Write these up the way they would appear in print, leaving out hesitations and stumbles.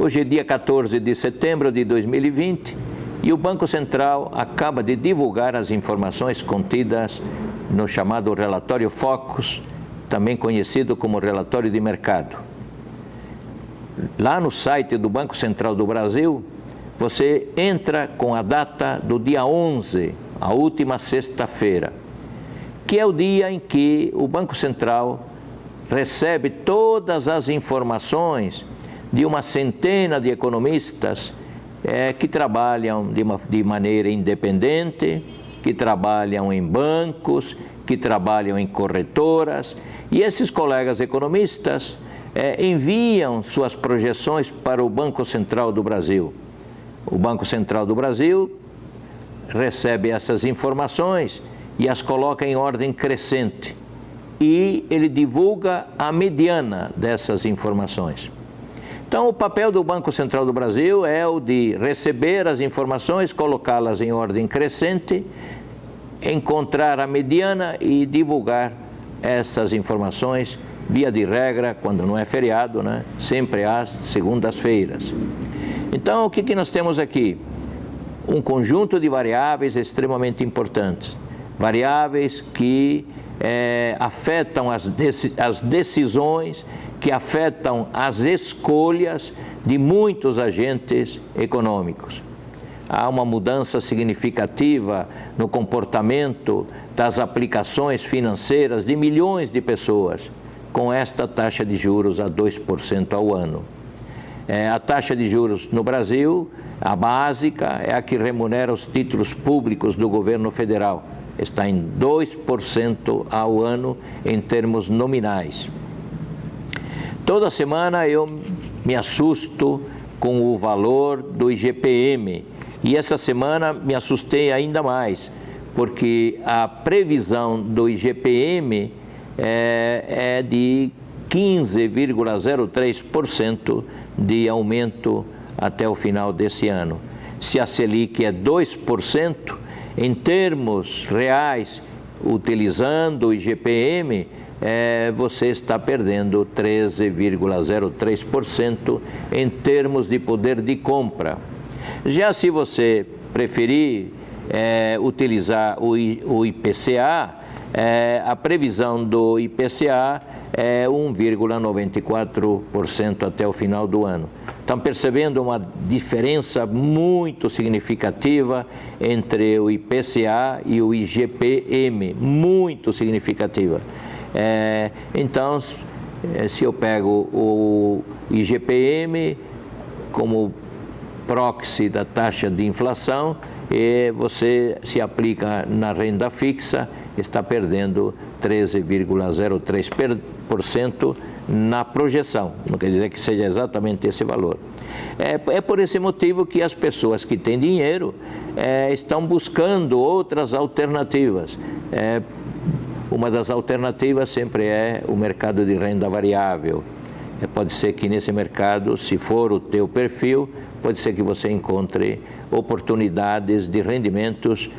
Hoje é dia 14 de setembro de 2020 e o Banco Central acaba de divulgar as informações contidas no chamado relatório Focus, também conhecido como relatório de mercado. Lá no site do Banco Central do Brasil, você entra com a data do dia 11, a última sexta-feira, que é o dia em que o Banco Central recebe todas as informações de uma centena de economistas que trabalham de maneira independente, que trabalham em bancos, que trabalham em corretoras, e esses colegas economistas enviam suas projeções para o Banco Central do Brasil. O Banco Central do Brasil recebe essas informações e as coloca em ordem crescente. E ele divulga a mediana dessas informações. Então, o papel do Banco Central do Brasil é o de receber as informações, colocá-las em ordem crescente, encontrar a mediana e divulgar essas informações, via de regra, quando não é feriado, né? Sempre às segundas-feiras. Então, o que nós temos aqui? Um conjunto de variáveis extremamente importantes. Variáveis que afetam as decisões, que afetam as escolhas de muitos agentes econômicos. Há uma mudança significativa no comportamento das aplicações financeiras de milhões de pessoas com esta taxa de juros a 2% ao ano. A taxa de juros no Brasil, a básica, é a que remunera os títulos públicos do governo federal. Está em 2% ao ano em termos nominais. Toda semana eu me assusto com o valor do IGPM e essa semana me assustei ainda mais, porque a previsão do IGPM é de 15,03% de aumento até o final desse ano. Se a Selic é 2%, em termos reais, utilizando o IGPM, você está perdendo 13,03% em termos de poder de compra. Já se você preferir utilizar o IPCA, a previsão do IPCA é 1,94% até o final do ano. Estão percebendo uma diferença muito significativa entre o IPCA e o IGPM, muito significativa. Então, se eu pego o IGPM como proxy da taxa de inflação, e você se aplica na renda fixa, está perdendo 13,03% na projeção. Não quer dizer que seja exatamente esse valor. É por esse motivo que as pessoas que têm dinheiro estão buscando outras alternativas. Uma das alternativas sempre é o mercado de renda variável. Pode ser que nesse mercado, se for o teu perfil, pode ser que você encontre oportunidades de rendimentos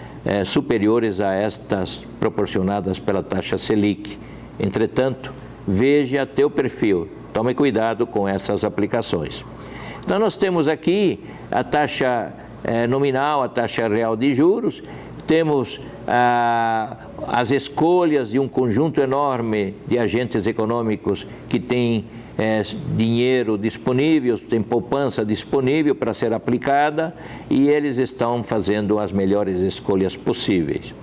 superiores a estas proporcionadas pela taxa Selic. Entretanto, veja teu perfil, tome cuidado com essas aplicações. Então, nós temos aqui a taxa nominal, a taxa real de juros, temos as escolhas de um conjunto enorme de agentes econômicos que têm dinheiro disponível, tem poupança disponível para ser aplicada e eles estão fazendo as melhores escolhas possíveis.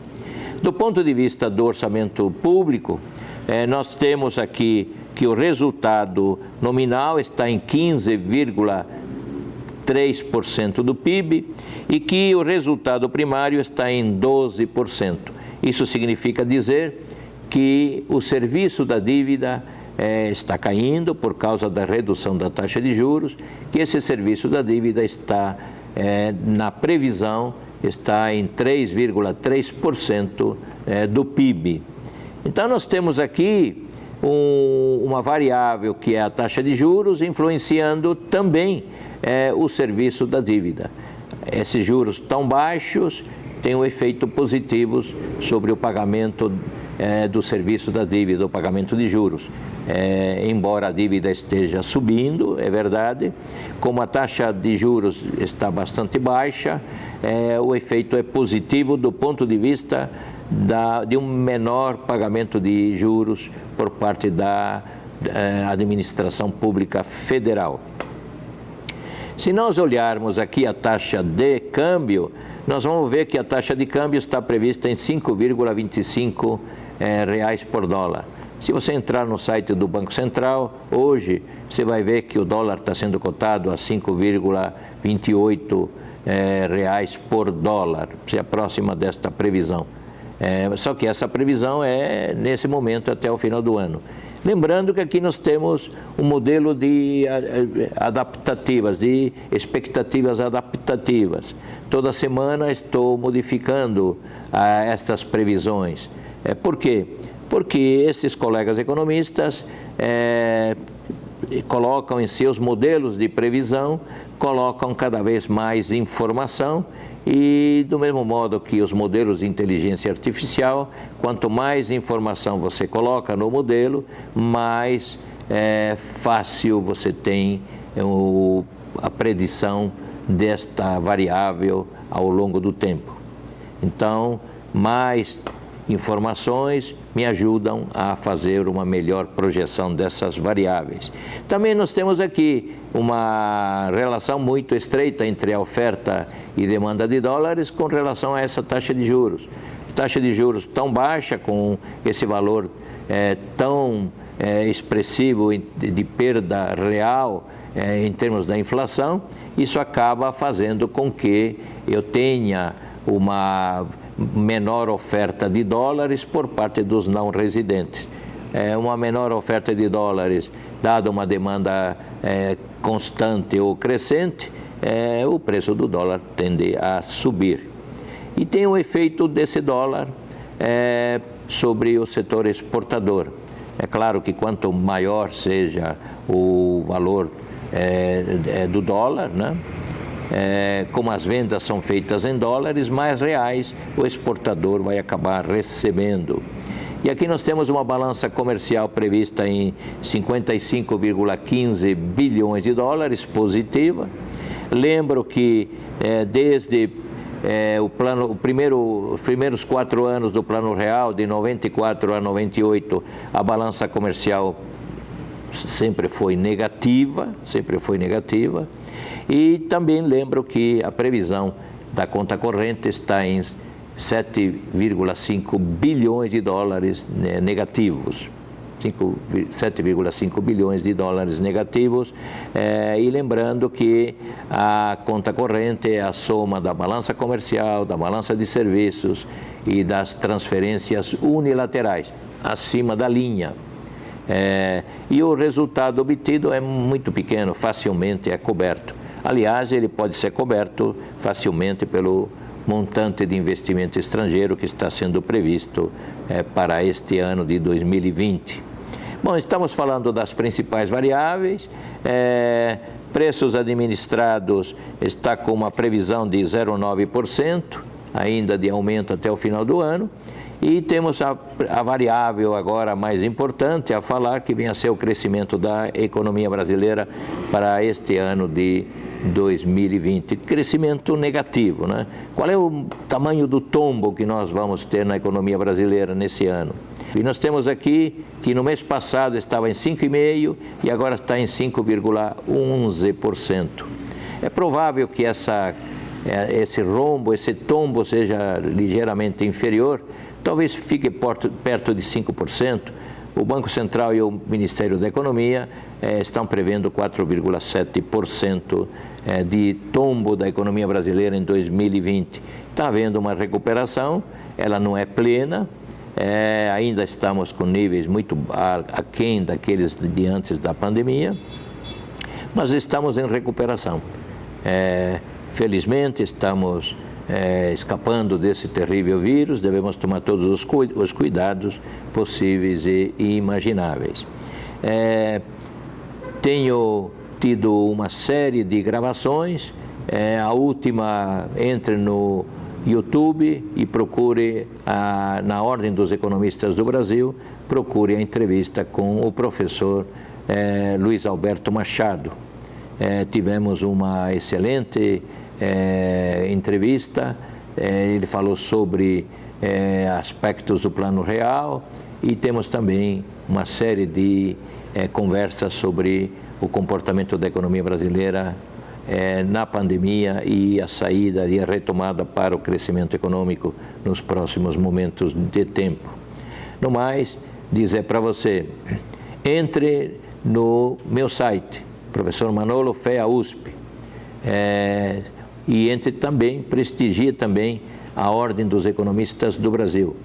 Do ponto de vista do orçamento público, nós temos aqui que o resultado nominal está em 15,3% do PIB e que o resultado primário está em 12%. Isso significa dizer que o serviço da dívida está caindo por causa da redução da taxa de juros, que esse serviço da dívida está, na previsão, está em 3,3% do PIB. Então, nós temos aqui uma variável que é a taxa de juros, influenciando também o serviço da dívida. Esses juros tão baixos têm um efeito positivo sobre o pagamento do serviço da dívida, o pagamento de juros. embora a dívida esteja subindo, é verdade, como a taxa de juros está bastante baixa, o efeito é positivo do ponto de vista de um menor pagamento de juros por parte da administração pública federal. Se nós olharmos aqui a taxa de câmbio, nós vamos ver que a taxa de câmbio está prevista em 5,25 reais por dólar. Se você entrar no site do Banco Central, hoje você vai ver que o dólar está sendo cotado a 5,28 reais por dólar, se aproxima desta previsão. Só que essa previsão é nesse momento até o final do ano. Lembrando que aqui nós temos um modelo de adaptativas, de expectativas adaptativas. Toda semana estou modificando estas previsões. Por quê? Porque esses colegas economistas colocam em seus modelos de previsão, colocam cada vez mais informação e, do mesmo modo que os modelos de inteligência artificial, quanto mais informação você coloca no modelo, mais fácil você tem a predição desta variável ao longo do tempo. Então, mais informações me ajudam a fazer uma melhor projeção dessas variáveis. Também nós temos aqui uma relação muito estreita entre a oferta e demanda de dólares com relação a essa taxa de juros. Taxa de juros tão baixa, com esse valor tão expressivo de perda real em termos da inflação, isso acaba fazendo com que eu tenha uma menor oferta de dólares por parte dos não residentes. Uma menor oferta de dólares, dada uma demanda constante ou crescente, o preço do dólar tende a subir. E tem o efeito desse dólar sobre o setor exportador. É claro que quanto maior seja o valor do dólar, né? Como as vendas são feitas em dólares, mais reais o exportador vai acabar recebendo. E aqui nós temos uma balança comercial prevista em 55,15 bilhões de dólares, positiva. Lembro que desde os primeiros 4 anos do Plano Real, de 94 a 98, a balança comercial sempre foi negativa. E também lembro que a previsão da conta corrente está em 7,5 bilhões de dólares negativos. 7,5 bilhões de dólares negativos. E lembrando que a conta corrente é a soma da balança comercial, da balança de serviços e das transferências unilaterais, acima da linha. E o resultado obtido é muito pequeno, facilmente é coberto. Aliás, ele pode ser coberto facilmente pelo montante de investimento estrangeiro que está sendo previsto para este ano de 2020. Bom, estamos falando das principais variáveis. Preços administrados está com uma previsão de 0,9%, ainda de aumento até o final do ano. E temos a variável agora mais importante a falar, que vem a ser o crescimento da economia brasileira para este ano de 2020. Crescimento negativo, né? Qual é o tamanho do tombo que nós vamos ter na economia brasileira nesse ano? E nós temos aqui que no mês passado estava em 5,5% e agora está em 5,11%. É provável que esse rombo, esse tombo seja ligeiramente inferior, talvez fique perto de 5%. O Banco Central e o Ministério da Economia estão prevendo 4,7% de tombo da economia brasileira em 2020. Está havendo uma recuperação, ela não é plena, ainda estamos com níveis muito aquém daqueles de antes da pandemia, mas estamos em recuperação. Felizmente estamos escapando desse terrível vírus, devemos tomar todos os cuidados possíveis e imagináveis. Tenho tido uma série de gravações, a última entre no YouTube e procure, na Ordem dos Economistas do Brasil, procure a entrevista com o professor Luiz Alberto Machado. Tivemos uma excelente entrevista, ele falou sobre aspectos do Plano Real e temos também uma série de conversas sobre o comportamento da economia brasileira na pandemia e a saída e a retomada para o crescimento econômico nos próximos momentos de tempo. No mais, dizer para você, entre no meu site, professor Manolo FEA USP, e entre também, prestigie também a Ordem dos Economistas do Brasil.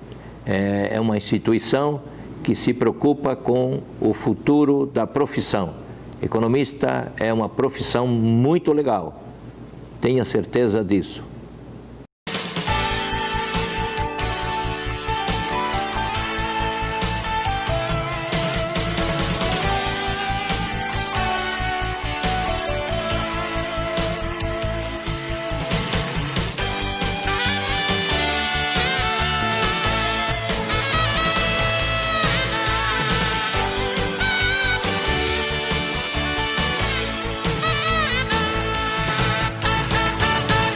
É uma instituição que se preocupa com o futuro da profissão. Economista é uma profissão muito legal, tenha certeza disso.